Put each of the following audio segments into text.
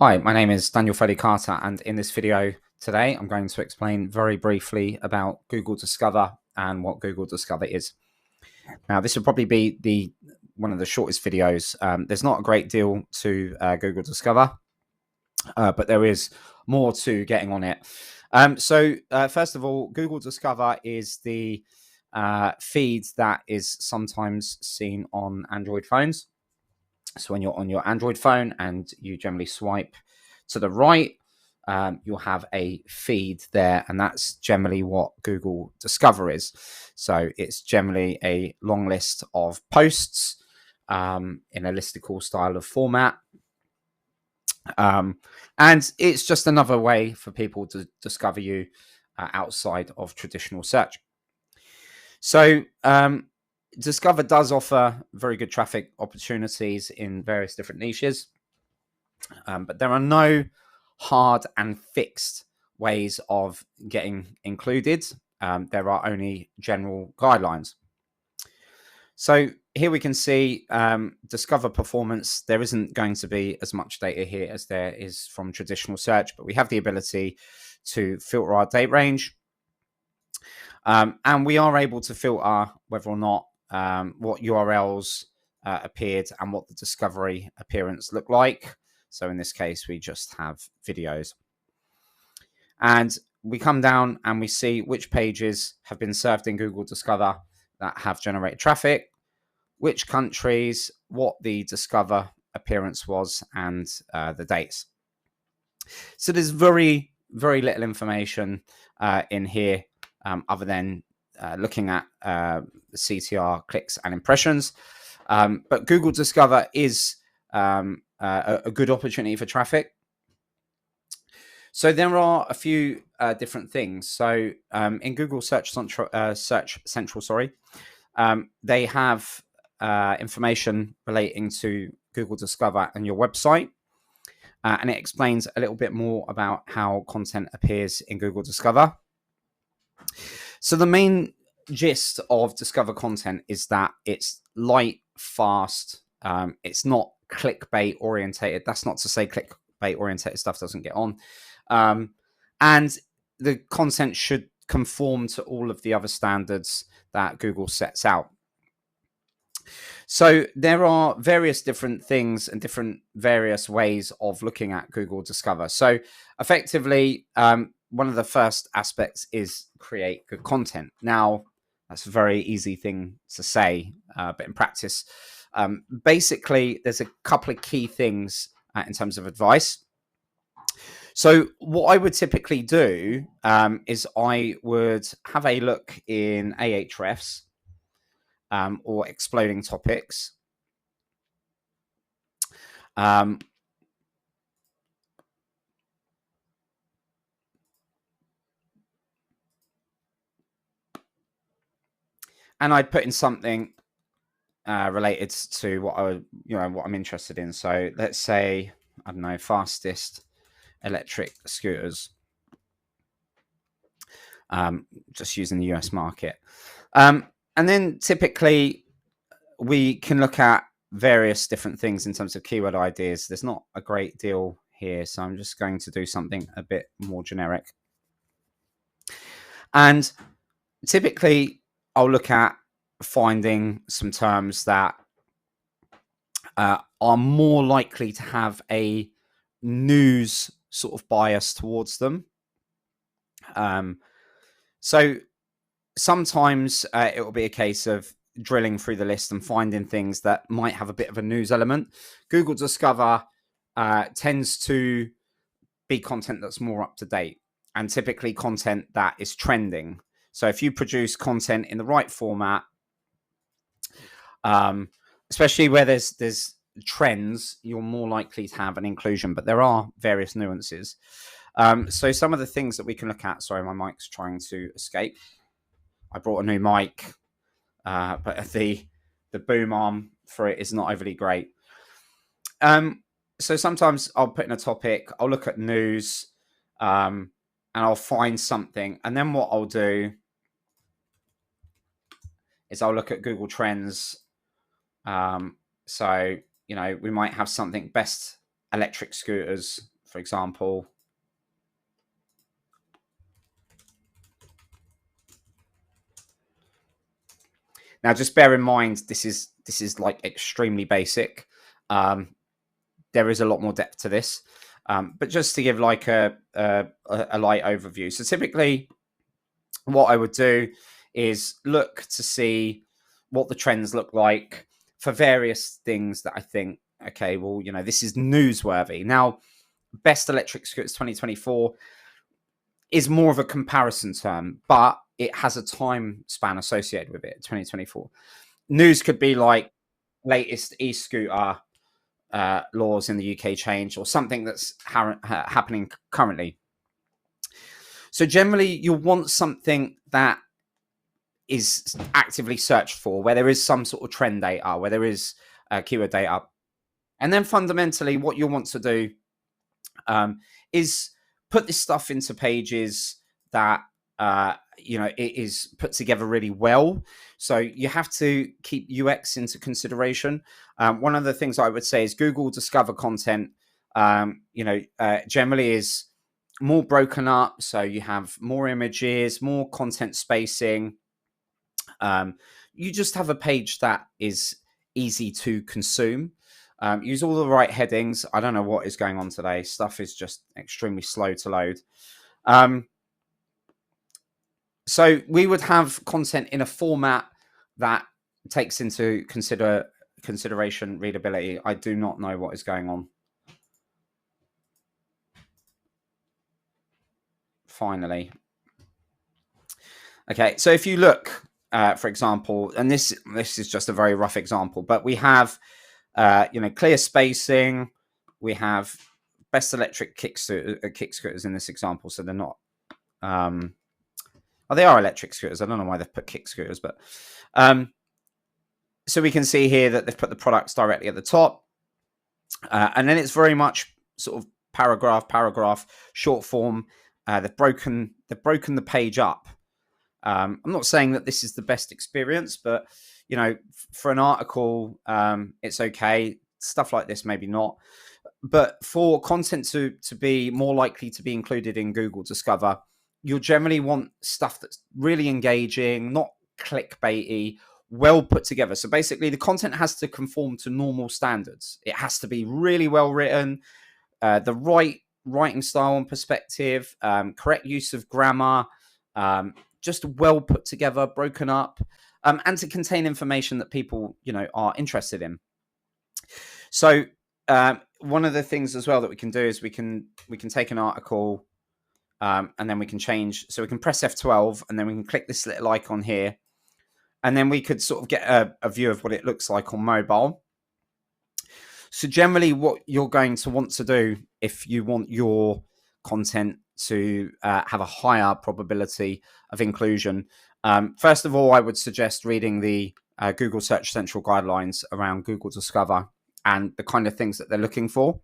Hi, my name is Daniel Foley Carter, and in this video today, I'm going to explain very briefly about Google Discover and what Google Discover is. Now, this will probably be one of the shortest videos. There's not a great deal to Google Discover, but there is more to getting on it. First of all, Google Discover is the feed that is sometimes seen on Android phones. So when you're on your Android phone and you generally swipe to the right, you'll have a feed there, and that's generally what Google Discover is. So it's generally a long list of posts in a listicle style of format. And it's just another way for people to discover you outside of traditional search. So Discover does offer very good traffic opportunities in various different niches, but there are no hard and fixed ways of getting included. There are only general guidelines. So here we can see Discover performance. There isn't going to be as much data here as there is from traditional search, but we have the ability to filter our date range. And we are able to filter whether or not what URLs appeared and what the discovery appearance looked like. So in this case, we just have videos. And we come down and we see which pages have been served in Google Discover that have generated traffic, which countries, what the Discover appearance was, and the dates. So there's very, very little information in here other than looking at CTR clicks and impressions. But Google Discover is a good opportunity for traffic. So there are a few different things. So in Google Search Central, they have information relating to Google Discover and your website. And it explains a little bit more about how content appears in Google Discover. So the main gist of Discover content is that it's light, fast. It's not clickbait orientated. That's not to say clickbait orientated stuff doesn't get on. And the content should conform to all of the other standards that Google sets out. So there are various different things and various ways of looking at Google Discover. So effectively, one of the first aspects is create good content. Now, that's a very easy thing to say, but in practice, basically, there's a couple of key things in terms of advice. So what I would typically do is I would have a look in Ahrefs or exploding topics. And I'd put in something related to what what I'm interested in. So let's say, I don't know, fastest electric scooters. Just using the US market. And then typically we can look at various different things in terms of keyword ideas. There's not a great deal here, so I'm just going to do something a bit more generic. And typically I'll look at finding some terms that are more likely to have a news sort of bias towards them. So sometimes it will be a case of drilling through the list and finding things that might have a bit of a news element. Google Discover tends to be content that's more up to date and typically content that is trending. So if you produce content in the right format, especially where there's trends, you're more likely to have an inclusion, but there are various nuances. So some of the things that we can look at, sorry, my mic's trying to escape. I brought a new mic, but the boom arm for it is not overly great. So sometimes I'll put in a topic, I'll look at news, and I'll find something. And then what I'll do is I'll look at Google Trends. So, we might have something, best electric scooters for example. Now, just bear in mind, this is like extremely basic. There is a lot more depth to this, but just to give like a light overview. So typically, what I would do is look to see what the trends look like for various things that I think, okay, well, this is newsworthy. Now, Best Electric Scooters 2024 is more of a comparison term, but it has a time span associated with it, 2024. News could be like latest e-scooter laws in the UK change, or something that's happening currently. So generally, you'll want something that is actively searched for, where there is some sort of trend data, where there is keyword data. And then fundamentally, what you'll want to do is put this stuff into pages that it is put together really well. So you have to keep UX into consideration. One of the things I would say is Google Discover content, generally is more broken up. So you have more images, more content spacing. You just have a page that is easy to consume. Use all the right headings. I don't know what is going on today. Stuff is just extremely slow to load. So we would have content in a format that takes into consideration readability. I do not know what is going on. Finally. Okay, so if you look, for example, and this is just a very rough example, but we have clear spacing. We have Best Electric kick scooters in this example, so they're not. They are electric scooters. I don't know why they've put kick scooters, but so we can see here that they've put the products directly at the top, and then it's very much sort of paragraph, short form. They've broken the page up. I'm not saying that this is the best experience, but for an article, it's okay. Stuff like this, maybe not. But for content to be more likely to be included in Google Discover, you'll generally want stuff that's really engaging, not clickbaity, well put together. So basically, the content has to conform to normal standards. It has to be really well written, the right writing style and perspective, correct use of grammar, just well put together, broken up, and to contain information that people are interested in. So one of the things as well that we can do is we can take an article, and then we can change. So we can press F12, and then we can click this little icon here, and then we could sort of get a view of what it looks like on mobile. So generally, what you're going to want to do if you want your content to have a higher probability of inclusion, first of all, I would suggest reading the Google Search Central guidelines around Google Discover and the kind of things that they're looking for.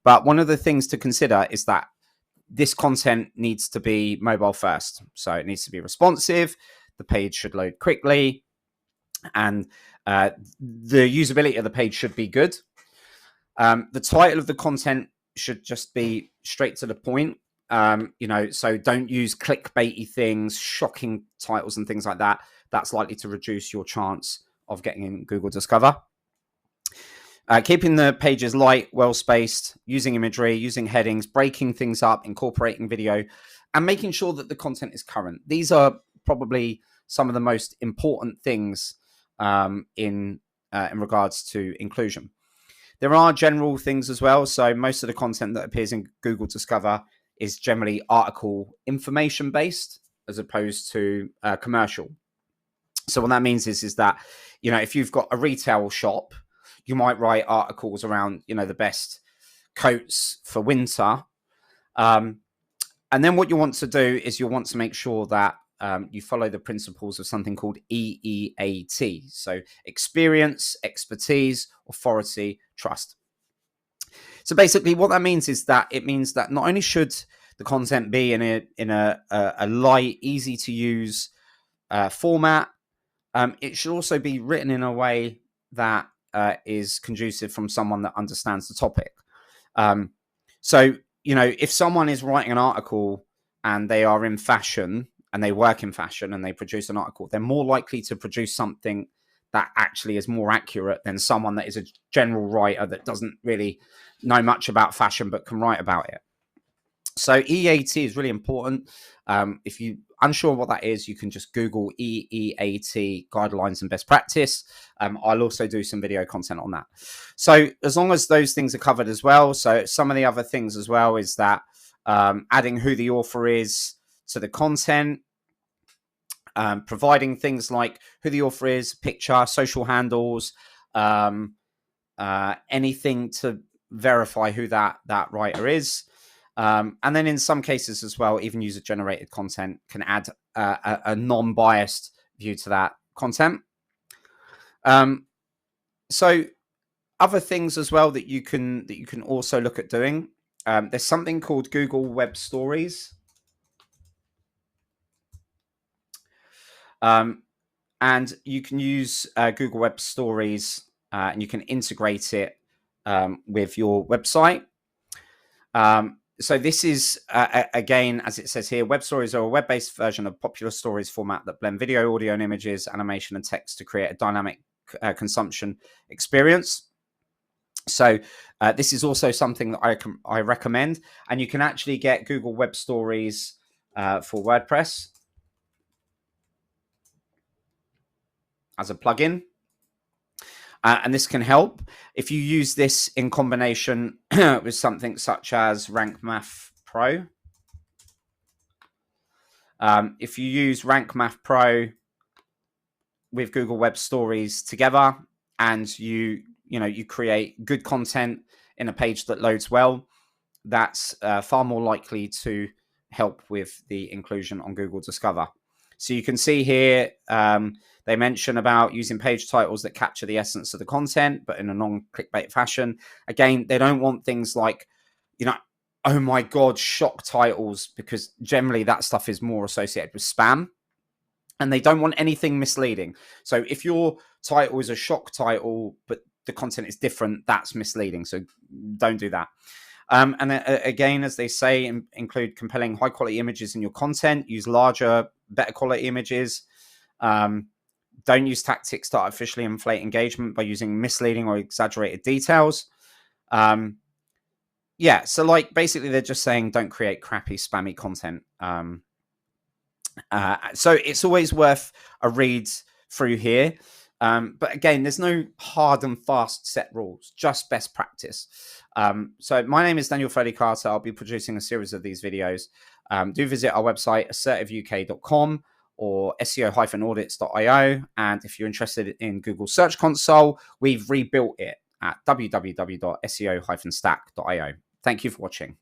But one of the things to consider is that this content needs to be mobile first. So it needs to be responsive. The page should load quickly, and the usability of the page should be good. The title of the content should just be straight to the point. So don't use clickbaity things, shocking titles and things like that. That's likely to reduce your chance of getting in Google Discover. Keeping the pages light, well-spaced, using imagery, using headings, breaking things up, incorporating video, and making sure that the content is current. These are probably some of the most important things in regards to inclusion. There are general things as well. So most of the content that appears in Google Discover is generally article information based as opposed to commercial. So what that means is that, if you've got a retail shop, you might write articles around, the best coats for winter. And then what you want to do is you'll want to make sure that you follow the principles of something called EEAT. So experience, expertise, authority, trust. So basically what that means is that it means that not only should the content be in a light, easy to use format, it should also be written in a way that is conducive from someone that understands the topic. So, you know, if someone is writing an article and they are in fashion and they work in fashion and they produce an article, they're more likely to produce something that actually is more accurate than someone that is a general writer that doesn't really know much about fashion but can write about it. So EAT is really important. If you're unsure what that is, you can just Google EEAT guidelines and best practice. I'll also do some video content on that. So as long as those things are covered as well. So some of the other things as well is that adding who the author is to the content, providing things like who the author is, picture, social handles, anything to verify who that writer is. And then in some cases as well, even user-generated content can add a non-biased view to that content. So other things as well that you can also look at doing. There's something called Google Web Stories. And you can use Google Web Stories and you can integrate it with your website. So this is, again, as it says here, web stories are a web-based version of popular stories format that blend video, audio, and images, animation, and text to create a dynamic consumption experience. So this is also something that I recommend. And you can actually get Google Web Stories for WordPress as a plugin. And this can help if you use this in combination with something such as Rank Math Pro. If you use Rank Math Pro with Google Web Stories together, and you create good content in a page that loads well, that's far more likely to help with the inclusion on Google Discover. So you can see here, they mention about using page titles that capture the essence of the content, but in a non-clickbait fashion. Again, they don't want things like, oh my God, shock titles, because generally that stuff is more associated with spam. And they don't want anything misleading. So if your title is a shock title, but the content is different, that's misleading. So don't do that. And then, again, as they say, include compelling high quality images in your content. Use larger, better quality images. Don't use tactics to artificially inflate engagement by using misleading or exaggerated details. Yeah, so like basically they're just saying don't create crappy, spammy content. So it's always worth a read through here. But again, there's no hard and fast set rules, just best practice. So my name is Daniel Foley Carter. I'll be producing a series of these videos. Do visit our website, assertiveuk.com or seo-audits.io. And if you're interested in Google Search Console, we've rebuilt it at www.seo-stack.io. Thank you for watching.